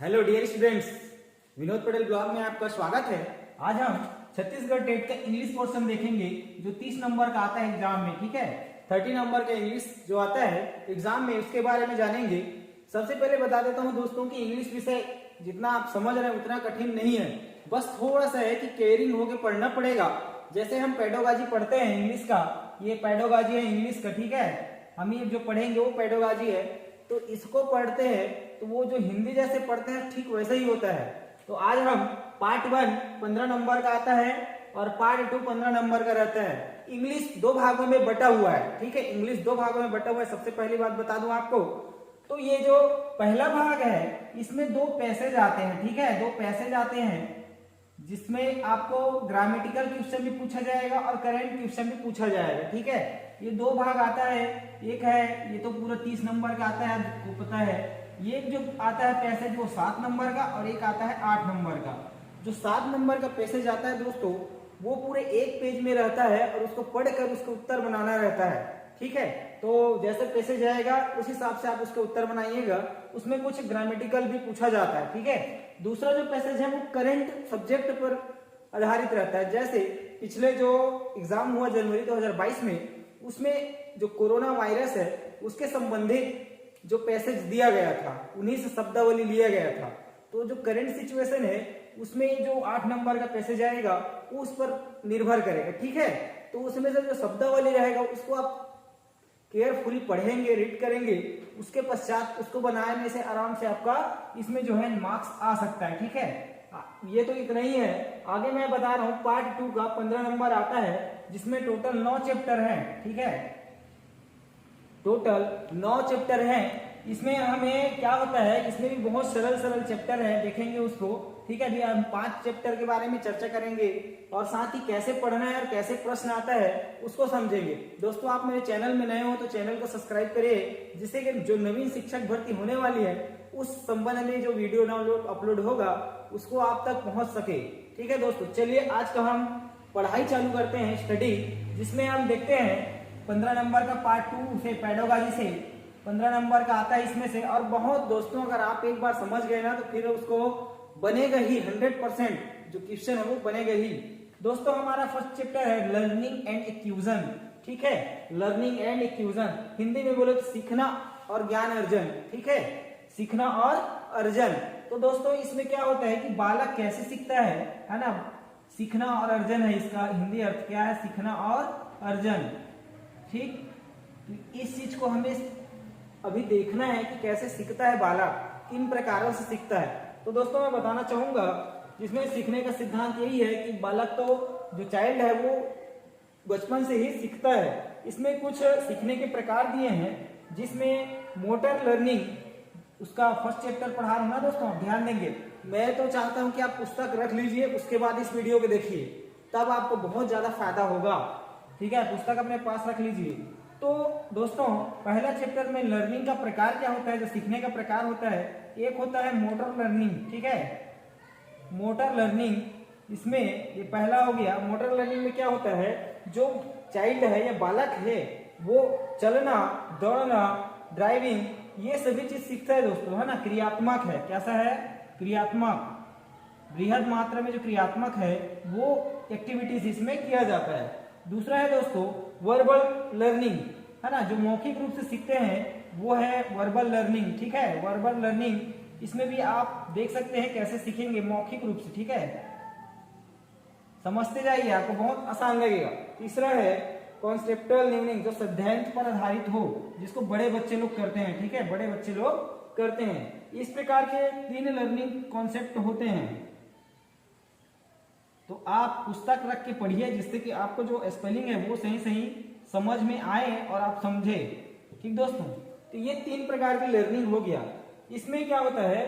Hello dear students, Vinod Patel blog में आपका स्वागत है। आज हम छत्तीसगढ़ टेट का इंग्लिश पोर्शन देखेंगे जो 30 नंबर का आता है एग्जाम में। ठीक है, 30 नंबर का इंग्लिश जो आता है एग्जाम में, उसके बारे में जानेंगे। सबसे पहले बता देता हूँ दोस्तों कि इंग्लिश विषय जितना आप समझ रहे हैं उतना कठिन नहीं है, बस थोड़ा सा है कि केयरिंग होकर पढ़ना पड़ेगा। जैसे हम पेडोलॉजी पढ़ते हैं इंग्लिश का, ये पेडोलॉजी है इंग्लिश का। ठीक है, हम ये जो पढ़ेंगे वो पेडोलॉजी है, तो इसको पढ़ते हैं तो वो जो हिंदी जैसे पढ़ते हैं ठीक वैसा ही होता है। तो आज हम पार्ट 1 15 नंबर का आता है और पार्ट 2 15 नंबर का रहता है। इंग्लिश दो भागों में बटा हुआ है। ठीक है, इंग्लिश दो भागों में बटा हुआ है। सबसे पहली बात बता दूं आपको, तो ये जो पहला भाग है इसमें दो पैसेज आते हैं। ठीक है, दो पैसेज आते हैं जिसमें आपको ग्रामेटिकल क्वेश्चन भी पूछा जाएगा और करंट क्वेश्चन भी पूछा जाएगा। ठीक है, ये दो भाग आता है। एक है ये तो पूरा 30 नंबर का आता है, आपको पता है। ये जो आता है पैसेज वो 7 नंबर का और एक आता है 8 नंबर का। जो 7 नंबर का पैसेज आता है दोस्तों वो पूरे एक पेज में रहता है और उसको पढ़कर उसका उत्तर बनाना रहता है। ठीक है, तो जैसे पैसेज आएगा उस हिसाब से आप उसके उत्तर बनाइएगा। उसमें कुछ ग्रामेटिकल भी पूछा जाता है। ठीक है, दूसरा जो पैसेज है वो करंट सब्जेक्ट पर आधारित रहता है। जैसे पिछले जो एग्जाम हुआ जनवरी 2022 में, उसमें जो कोरोना वायरस है उसके संबंधित जो पैसेज दिया गया था उन्हीं से शब्दावली लिया गया था। तो जो करंट सिचुएशन है उसमें जो 8 नंबर का पैसेज आएगा वो उस पर निर्भर करेगा। ठीक है, तो उसमें से जो शब्दावली रहेगा उसको आप केयरफुली पढ़ेंगे, रीड करेंगे, उसके पश्चात उसको बनाने से आराम से आपका इसमें जो है मार्क्स आ सकता है। ठीक है, ये तो इतना ही है। आगे मैं बता रहा हूँ पार्ट 2 का 15 नंबर आता है जिसमें टोटल 9 चैप्टर हैं। ठीक है, टोटल 9 चैप्टर हैं। इसमें हमें क्या होता है, इसमें भी बहुत सरल सरल चैप्टर है, देखेंगे उसको। ठीक है, अभी हम 5 चैप्टर के बारे में चर्चा करेंगे और साथ ही कैसे पढ़ना है और कैसे प्रश्न आता है उसको समझेंगे। दोस्तों, आप मेरे चैनल में नए हो तो चैनल को सब्सक्राइब करिए, जिससे कि जो नवीन शिक्षक भर्ती होने वाली है उस संबंध में जो वीडियो डाउनलोड अपलोड होगा उसको आप तक पहुंच सके। ठीक है दोस्तों, चलिए आज का हम पढ़ाई चालू करते हैं, स्टडी, जिसमें हम देखते हैं 15 नंबर का पार्ट 2 से पेडोलॉजी से 15 नंबर का आता है इसमें से। और बहुत दोस्तों अगर आप एक बार समझ गए ना तो फिर उसको बनेगा ही 100%, जो क्वेश्चन है वो बनेगा ही। दोस्तों, हमारा फर्स्ट चैप्टर है लर्निंग एंड एक्यूजन। ठीक है, लर्निंग एंड एक्यूजन, हिंदी में बोले तो सीखना और ज्ञान अर्जन। ठीक है, सीखना और अर्जन। तो दोस्तों इसमें क्या होता है कि बालक कैसे सीखता है ना। सीखना और अर्जन है इसका हिंदी अर्थ क्या है, सीखना और अर्जन। ठीक, तो इस चीज को हमें अभी देखना है कि कैसे सीखता है बालक, किन प्रकारों से सीखता है। तो दोस्तों मैं बताना चाहूंगा जिसमें सीखने का सिद्धांत यही है कि बालक तो जो चाइल्ड है वो बचपन से ही सीखता है। इसमें कुछ सीखने के प्रकार दिए हैं जिसमें मोटर लर्निंग, उसका फर्स्ट चैप्टर पढ़ा रहा हूं ना दोस्तों, ध्यान देंगे। मैं तो चाहता हूं कि आप पुस्तक रख लीजिए, उसके बाद इस वीडियो को देखिए, तब आपको बहुत ज्यादा फायदा होगा। ठीक है, पुस्तक अपने पास रख लीजिए। तो दोस्तों पहला चैप्टर में लर्निंग का प्रकार क्या होता है, जो सीखने का प्रकार होता है, एक होता है मोटर लर्निंग। ठीक है, मोटर लर्निंग, इसमें ये पहला हो गया। मोटर लर्निंग में क्या होता है, जो चाइल्ड है या बालक है वो चलना, दौड़ना, ड्राइविंग, ये सभी चीज सीखता है दोस्तों, है ना। क्रियात्मक है, कैसा है, क्रियात्मक, बृहद मात्रा में जो क्रियात्मक है वो एक्टिविटीज इसमें किया जाता है। दूसरा है दोस्तों वर्बल लर्निंग, है ना, जो मौखिक रूप से सीखते हैं वो है वर्बल लर्निंग। ठीक है, वर्बल लर्निंग, इसमें भी आप देख सकते हैं कैसे सीखेंगे मौखिक रूप से। ठीक है, समझते जाइए, आपको बहुत आसान लगेगा। तीसरा है कॉन्सेप्टुअल लर्निंग, जो सिद्धांत पर आधारित हो, जिसको बड़े बच्चे लोग करते हैं। ठीक है, बड़े बच्चे लोग करते हैं। इस प्रकार के 3 लर्निंग कॉन्सेप्ट होते हैं। तो आप पुस्तक रख के पढ़िए जिससे कि आपको जो स्पेलिंग है वो सही सही समझ में आए और आप समझे। ठीक दोस्तों, तो ये 3 प्रकार की लर्निंग हो गया। इसमें क्या होता है,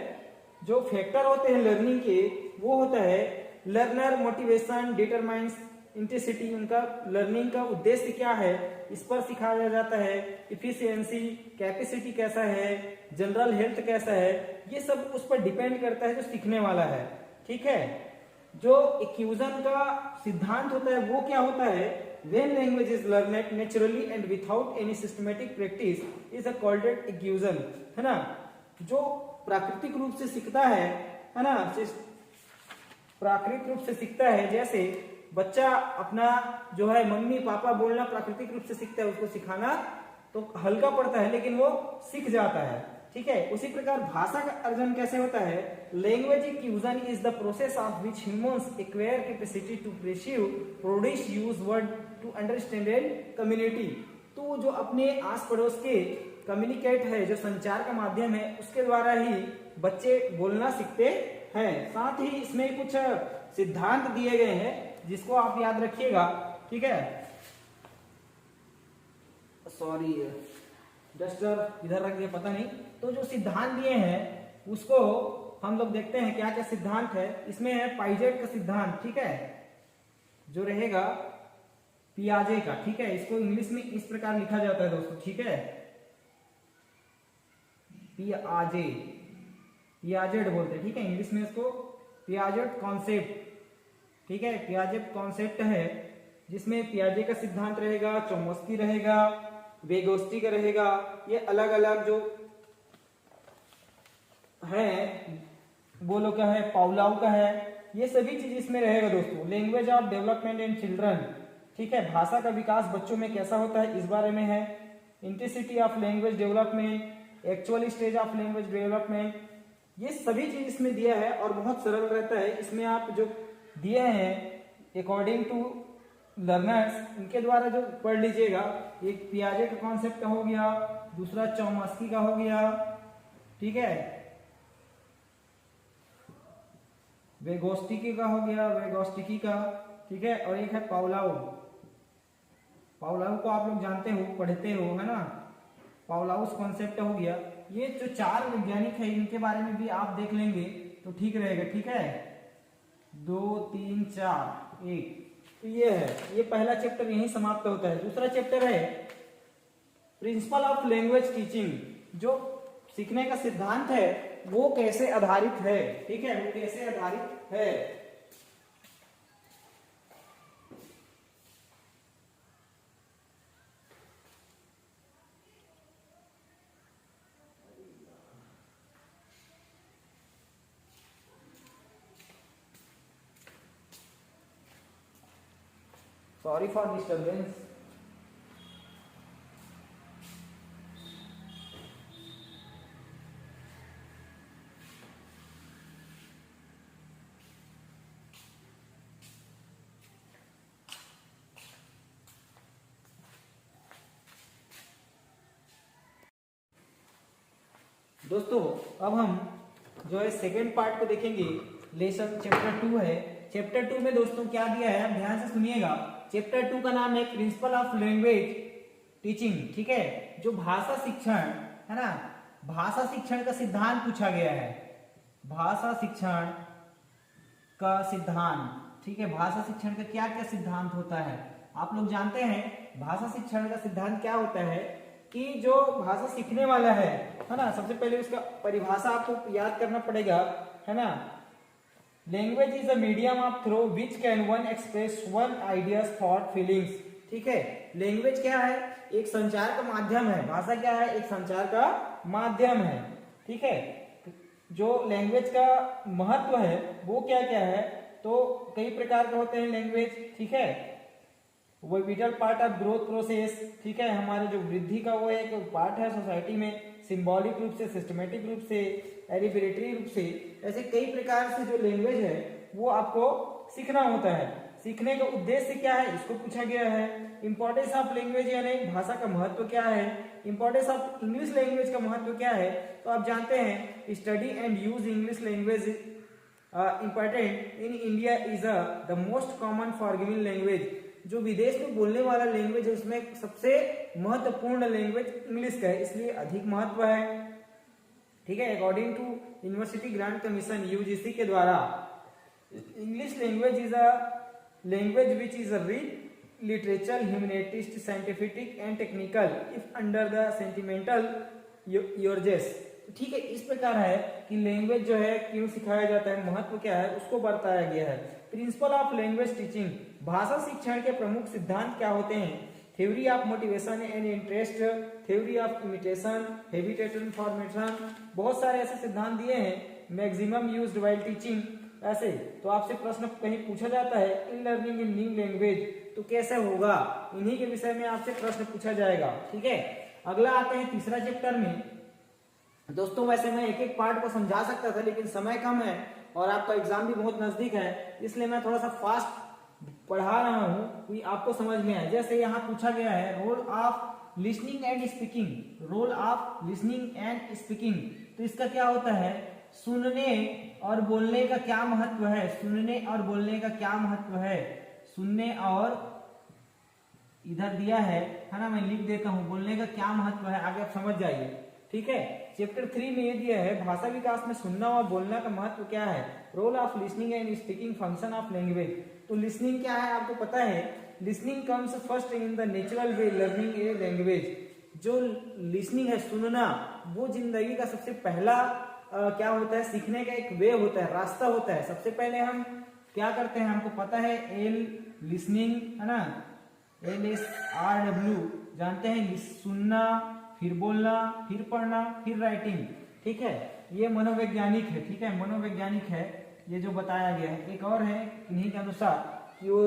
जो फैक्टर होते हैं लर्निंग के, वो होता है लर्नर मोटिवेशन डिटरमाइंस इंटेंसिटी। उनका लर्निंग का उद्देश्य क्या है इस पर सिखाया जाता है। इफिशियंसी, कैपेसिटी कैसा है, जनरल हेल्थ कैसा है, ये सब उस पर डिपेंड करता है जो सीखने वाला है। ठीक है, जो एक्यूजन का सिद्धांत होता है वो क्या होता है, when language is learned naturally and without any systematic practice is called एक्यूजन, है ना। जो प्राकृतिक रूप से सीखता है ना, प्राकृतिक रूप से सीखता है। जैसे बच्चा अपना जो है मम्मी पापा बोलना प्राकृतिक रूप से सीखता है, उसको सिखाना तो हल्का पड़ता है लेकिन वो सीख जाता है, ठीक है। उसी प्रकार भाषा का अर्जन कैसे होता है? Language acquisition is the process of which humans acquire capacity to perceive, produce, use word to understand and community. तो जो अपने आस पड़ोस के कम्युनिकेट है, जो संचार का माध्यम है, उसके द्वारा ही बच्चे बोलना सीखते हैं। साथ ही इसमें कुछ सिद्धांत दिए गए हैं जिसको आप याद रखिएगा, ठीक है। सॉरी डस्टर इधर रख दिया, पता नहीं। तो जो सिद्धांत दिए हैं उसको हम लोग देखते हैं क्या क्या सिद्धांत है। इसमें है पाइजेट का सिद्धांत, ठीक है, जो रहेगा पियाजे का, ठीक है। इसको इंग्लिश में इस प्रकार लिखा जाता है दोस्तों, ठीक है, पियाजे, पियाजेट बोलते हैं, ठीक है, इंग्लिश में इसको पियाजेट कॉन्सेप्ट, ठीक है। पियाजेट कॉन्सेप्ट है जिसमें पियाजे का सिद्धांत रहेगा, चोम्स्की रहेगा, वेगोस्टी का रहेगा। ये अलग अलग जो है, बोलो का है, पाउलाउ का है, ये सभी चीज इसमें रहेगा दोस्तों। Language of development in children, ठीक है, भाषा का विकास बच्चों में कैसा होता है इस बारे में है। Intensity of language development, actual stage of language development, ये सभी चीज इसमें दिया है और बहुत सरल रहता है। इसमें आप जो दिए हैं अकॉर्डिंग टू लर्नर्स, इनके द्वारा जो पढ़ लीजिएगा। एक पियाजे का कॉन्सेप्ट का हो गया, दूसरा चोम्स्की का हो गया, ठीक है, वेगोस्टिकी का हो गया, वेगोस्टिकी का, ठीक है, और एक है पाउलाउ। पाउलाउ को आप लोग जानते हो, पढ़ते हो, है ना, पाउलाउस कॉन्सेप्ट हो गया। ये जो चार वैज्ञानिक है इनके बारे में भी आप देख लेंगे तो ठीक रहेगा, ठीक है। 2 3 4 1, तो ये है, ये पहला चैप्टर यहीं समाप्त होता है। दूसरा चैप्टर है प्रिंसिपल ऑफ लैंग्वेज टीचिंग, जो सीखने का सिद्धांत है वो कैसे आधारित है, ठीक है, वो कैसे आधारित है। Sorry for disturbance. दोस्तों अब हम जो है सेकेंड पार्ट को देखेंगे। लेसन चैप्टर 2 है। चैप्टर 2 में दोस्तों क्या दिया है, आप ध्यान से सुनिएगा। चैप्टर 2 का नाम है प्रिंसिपल ऑफ लैंग्वेज टीचिंग, ठीक है, जो भाषा शिक्षण है ना, भाषा शिक्षण का सिद्धांत पूछा गया है। भाषा शिक्षण का सिद्धांत, ठीक है, भाषा शिक्षण का क्या क्या सिद्धांत होता है आप लोग जानते हैं। भाषा शिक्षण का सिद्धांत क्या होता है कि जो भाषा सीखने वाला है ना, सबसे पहले उसका परिभाषा आपको याद करना पड़ेगा, है ना। Language is a medium of through which can one express one ideas, thought, feelings, ठीक है। लैंग्वेज क्या है, एक संचार का माध्यम है। भाषा क्या है, एक संचार का माध्यम है, ठीक है। जो लैंग्वेज का महत्व है वो क्या क्या है, तो कई प्रकार के होते हैं लैंग्वेज, ठीक है। वो whittle part of growth process, ठीक है, हमारे जो वृद्धि का वो एक पार्ट है सोसाइटी में, सिंबॉलिक रूप से, सिस्टमेटिक रूप से, एलिबरेटरी रूप से, ऐसे कई प्रकार से जो लैंग्वेज है वो आपको सीखना होता है। सीखने का उद्देश्य क्या है इसको पूछा गया है। इंपॉर्टेंस ऑफ लैंग्वेज यानी भाषा का महत्व क्या है। इंपॉर्टेंस ऑफ इंग्लिश लैंग्वेज का महत्व क्या है, तो आप जानते हैं study and use English language important in India is the most common forgiving language. जो विदेश में बोलने वाला लैंग्वेज है उसमें सबसे महत्वपूर्ण लैंग्वेज इंग्लिश का है, इसलिए अधिक महत्व है, ठीक है। According to university grant commission UGC के द्वारा English language is a language which is a rich literature, humanist, scientific and technical if under the sentimental uses, ठीक है। इस प्रकार है कि लैंग्वेज जो है क्यों सिखाया जाता है, महत्व क्या है, उसको बताया गया है। प्रिंसिपल ऑफ लैंग्वेज टीचिंग, भाषा शिक्षण के प्रमुख सिद्धांत क्या होते हैं, theory of motivation and interest, theory of imitation, habitat formation, बहुत सारे ऐसे सिद्धांत दिए हैं। मैक्सिमम यूज्ड व्हाइल टीचिंग, ऐसे। तो आपसे प्रश्न कहीं पूछा जाता है in learning in new language, तो कैसे होगा, इन्हीं के विषय में आपसे प्रश्न पूछा जाएगा। ठीक है, अगला आते हैं तीसरा चैप्टर में। दोस्तों वैसे मैं एक एक पार्ट को समझा सकता था, लेकिन समय कम है और आपका एग्जाम भी बहुत नजदीक है, इसलिए मैं थोड़ा सा फास्ट पढ़ा रहा हूं कि आपको समझ में आए। जैसे यहाँ पूछा गया है role of listening and speaking, role of listening and speaking, तो इसका क्या होता है, सुनने और बोलने का क्या महत्व है, सुनने और बोलने का क्या महत्व है, सुनने और इधर दिया है ना, मैं लिख देता हूं, बोलने का क्या महत्व है, आगे आप समझ जाइए। ठीक है, चैप्टर 3 में ये दिया है भाषा विकास में सुनना और बोलना का महत्व क्या है, role of listening and speaking, function of language. तो लिसनिंग क्या है आपको पता है, listening comes first in the natural way learning a language. जो लिसनिंग है, सुनना, वो जिंदगी का सबसे पहला क्या होता है, सीखने का एक वे होता है, रास्ता होता है। सबसे पहले हम क्या करते हैं, हमको पता है एल लिसनिंग है ना, LSRW जानते हैं, सुनना, फिर बोलना, फिर पढ़ना, फिर राइटिंग। ठीक है, ये मनोवैज्ञानिक है। ठीक है, मनोवैज्ञानिक है ये जो बताया गया है। एक और है इन्हीं के अनुसार कि वो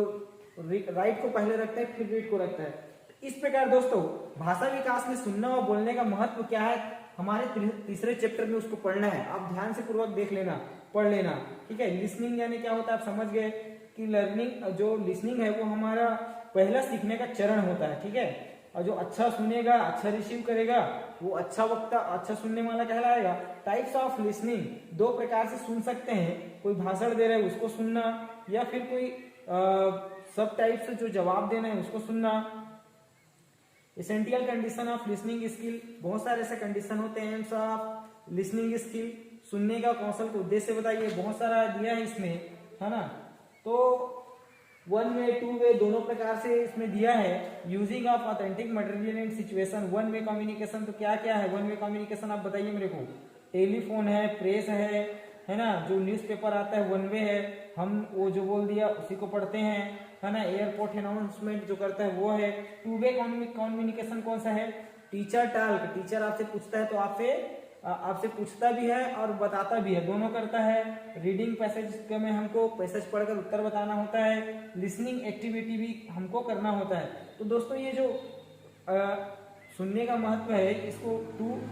राइट को पहले रखता है फिर रीड को रखता है। इस प्रकार दोस्तों भाषा विकास में सुनना और बोलने का महत्व क्या है, हमारे तीसरे चैप्टर में उसको पढ़ना है। आप ध्यान से पूर्वक देख लेना, पढ़ लेना। ठीक है, लिसनिंग यानी क्या होता है आप समझ गए कि लर्निंग, जो लिसनिंग है वो हमारा पहला सीखने का चरण होता है। ठीक है, और जो अच्छा सुनेगा, अच्छा रिसीव करेगा, वो अच्छा वक्ता, अच्छा सुनने वाला कहलाएगा। टाइप्स ऑफ लिसनिंग, दो प्रकार से सुन सकते हैं, कोई भाषण दे रहा है उसको सुनना, या फिर कोई सब टाइप से जो जवाब देना है उसको सुनना। Essential condition of listening skill, बहुत सारे ऐसे कंडीशन होते हैं एम्स ऑफ लिसनिंग स्किल, सुनने का कौशल को उद्देश्य बताइए, बहुत सारा दिया है इसमें, है ना। तो 1 वे 2 वे दोनों प्रकार से इसमें दिया है। Using of authentic material and situation, 1 way communication, तो क्या क्या है 1 वे कम्युनिकेशन आप बताइए मेरे को। टेलीफोन है, प्रेस है ना, जो न्यूज़पेपर आता है 1 वे है, हम वो जो बोल दिया उसी को पढ़ते हैं, है ना। एयरपोर्ट अनाउंसमेंट जो करता है वो है। 2 वे कम्युनिकेशन कौन सा है, टीचर टॉक, टीचर आपसे पूछता है तो आपसे पूछता भी है और बताता भी है, दोनों करता है। रीडिंग पैसेज में हमको पैसेज पढ़कर उत्तर बताना होता है। लिसनिंग एक्टिविटी भी हमको करना होता है। तो दोस्तों ये जो सुनने का महत्व है, इसको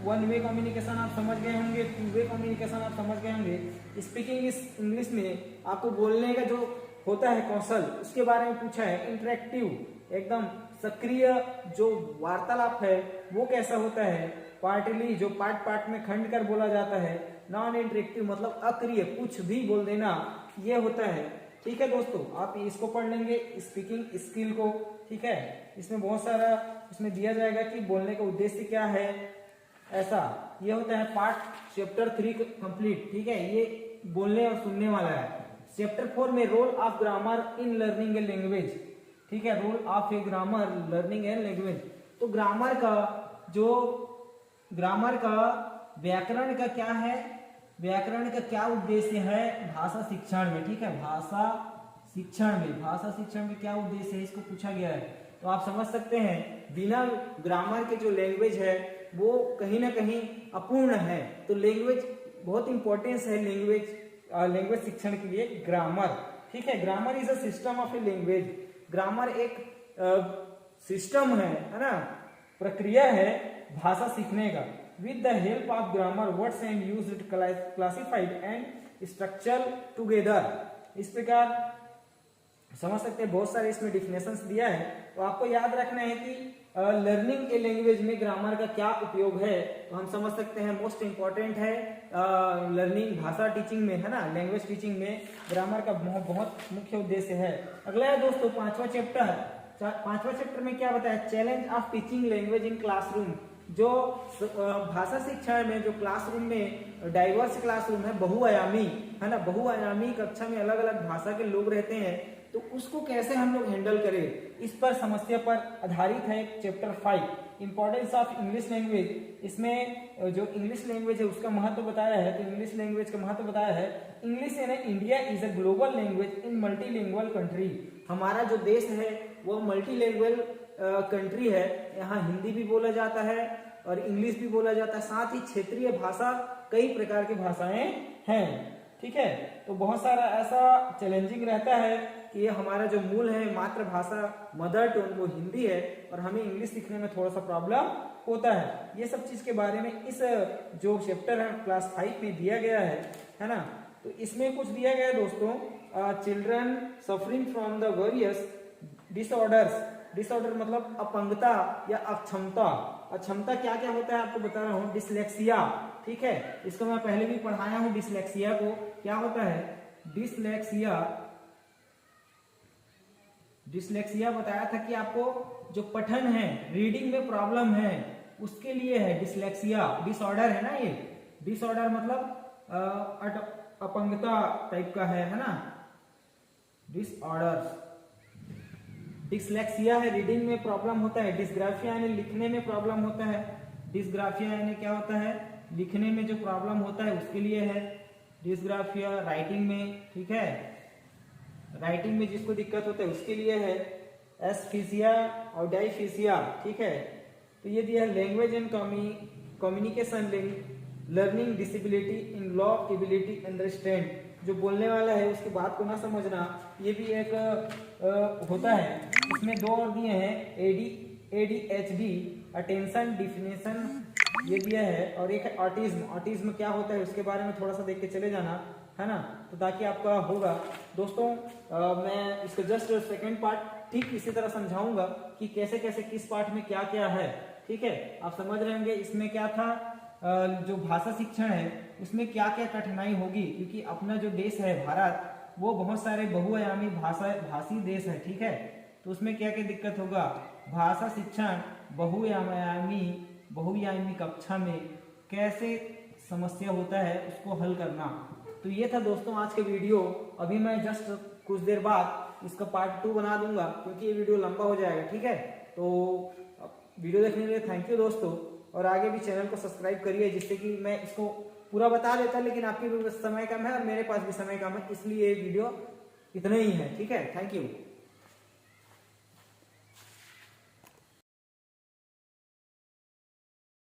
1 वे कम्युनिकेशन आप समझ गए होंगे, 2 वे कम्युनिकेशन आप समझ गए होंगे। स्पीकिंग इस इंग्लिश में आपको बोलने का जो होता है कौशल, उसके बारे में पूछा है। इंटरेक्टिव, एकदम सक्रिय जो वार्तालाप है वो कैसा होता है। पार्टली, जो पार्ट में खंड कर बोला जाता है। नॉन इंटरेक्टिव मतलब अक्रिय, कुछ भी बोल देना, ये होता है। ठीक है दोस्तों, आप इसको पढ़ लेंगे स्पीकिंग स्किल को। ठीक है, इसमें बहुत सारा इसमें दिया जाएगा कि बोलने का उद्देश्य क्या है, ऐसा। ये होता है पार्ट चैप्टर 3 कंप्लीट। ठीक है, ये बोलने और सुनने वाला है। चैप्टर 4 में role of grammar in learning a language. ठीक है, role of a grammar learning a language. तो ग्रामर का व्याकरण का क्या है, व्याकरण का क्या उद्देश्य है भाषा शिक्षण में। ठीक है, भाषा शिक्षण में क्या उद्देश्य है, इसको पूछा गया है। तो आप समझ सकते हैं बिना ग्रामर के जो लैंग्वेज है वो कहीं ना कहीं अपूर्ण है। तो लैंग्वेज बहुत इंपॉर्टेंस है, लैंग्वेज शिक्षण के लिए ग्रामर। ठीक है, grammar is a system of a language. Grammar एक सिस्टम है ना, प्रक्रिया है भाषा सीखने का। With the help of grammar words and used classified and structure together. इस प्रकार समझ सकते हैं, बहुत सारे इसमें डिफिनेशंस दिया है। तो आपको याद रखना है कि लर्निंग ए लैंग्वेज में ग्रामर का क्या उपयोग है। तो हम समझ सकते हैं मोस्ट इंपॉर्टेंट है लर्निंग, भाषा टीचिंग में, है ना, लैंग्वेज टीचिंग में ग्रामर का बहुत मुख्य उद्देश्य है। अगला है दोस्तों पांचवा चैप्टर में क्या बताया, challenge of teaching language in classroom. जो भाषा शिक्षा में जो क्लासरूम में डाइवर्स क्लासरूम है, बहुआयामी, है ना, बहुआयामी कक्षा में अलग अलग भाषा के लोग रहते हैं, तो उसको कैसे हम लोग हैंडल करें, इस पर समस्या पर आधारित है chapter 5 importance of English language. इसमें जो इंग्लिश लैंग्वेज है उसका महत्व बताया है। तो इंग्लिश लैंग्वेज का महत्व बताया है, English in India is a global language in multilingual country. हमारा जो देश है वो मल्टीलिंगुअल कंट्री है, यहाँ हिंदी भी बोला जाता है और इंग्लिश भी बोला जाता है, साथ ही क्षेत्रीय भाषा कई प्रकार की भाषाएं हैं। ठीक है, तो बहुत सारा ऐसा चैलेंजिंग रहता है कि ये हमारा जो मूल है मातृभाषा मदर टंग वो हिंदी है और हमें इंग्लिश सीखने में थोड़ा सा प्रॉब्लम होता है। ये सब चीज के बारे में इस जो चैप्टर है क्लास 5 में दिया गया है ना। तो इसमें कुछ दिया गया है दोस्तों, children suffering from the various disorders. Disorder मतलब अपंगता या अक्षमता। अक्षमता क्या क्या होता है आपको बता रहा हूँ, डिसलेक्सिया। ठीक है, इसको मैं पहले भी पढ़ाया हूँ डिसलेक्सिया को। क्या होता है डिसलेक्सिया? डिसलेक्सिया बताया था कि आपको जो पठन है, रीडिंग में प्रॉब्लम है, उसके लिए है डिसलेक्सिया। डिसऑर्डर है ना, ये डिसऑर्डर मतलब अपंगता टाइप का है ना, डिसऑर्डर। डिसलेक्सिया है, रीडिंग में प्रॉब्लम होता है। डिस्ग्राफिया यानी लिखने में प्रॉब्लम होता है। डिस्ग्राफिया यानी क्या होता है, लिखने में जो प्रॉब्लम होता है उसके लिए है डिस्ग्राफिया। राइटिंग में, ठीक है, राइटिंग में जिसको दिक्कत होता है उसके लिए है एसफिसिया और डाइफिसिया। ठीक है, तो ये दिया है language and communication learning disability in law ability understand. जो बोलने वाला है उसकी बात को ना समझना, ये भी एक होता है। इसमें दो और दिए हैं, ADHD अटेंशन डिफिनेशन ये दिया है, और एक है ऑटिज्म। ऑटिज्म क्या होता है उसके बारे में थोड़ा सा देख के चले जाना है ना, तो ताकि आपका होगा। दोस्तों मैं इसका जस्ट सेकंड पार्ट ठीक इसी तरह समझाऊंगा कि कैसे कैसे किस पार्ट में क्या क्या है। ठीक है, आप समझ रहे होंगे इसमें क्या था, जो भाषा शिक्षण है उसमें क्या क्या कठिनाई होगी, क्योंकि अपना जो देश है भारत वो बहुत सारे बहुआयामी भाषी देश है। ठीक है, तो उसमें क्या क्या दिक्कत होगा, भाषा शिक्षण बहुआयामी कक्षा में कैसे समस्या होता है उसको हल करना। तो ये था दोस्तों आज के वीडियो। अभी मैं जस्ट कुछ देर बाद इसका पार्ट 2 बना दूंगा क्योंकि ये वीडियो लंबा हो जाएगा। ठीक है, तो वीडियो देखने के लिए थैंक यू दोस्तों, और आगे भी चैनल को सब्सक्राइब करिए जिससे कि मैं इसको पूरा बता देता, लेकिन आपके भी समय कम है और मेरे पास भी समय कम है, इसलिए ये वीडियो इतना ही है। ठीक है, थैंक यू।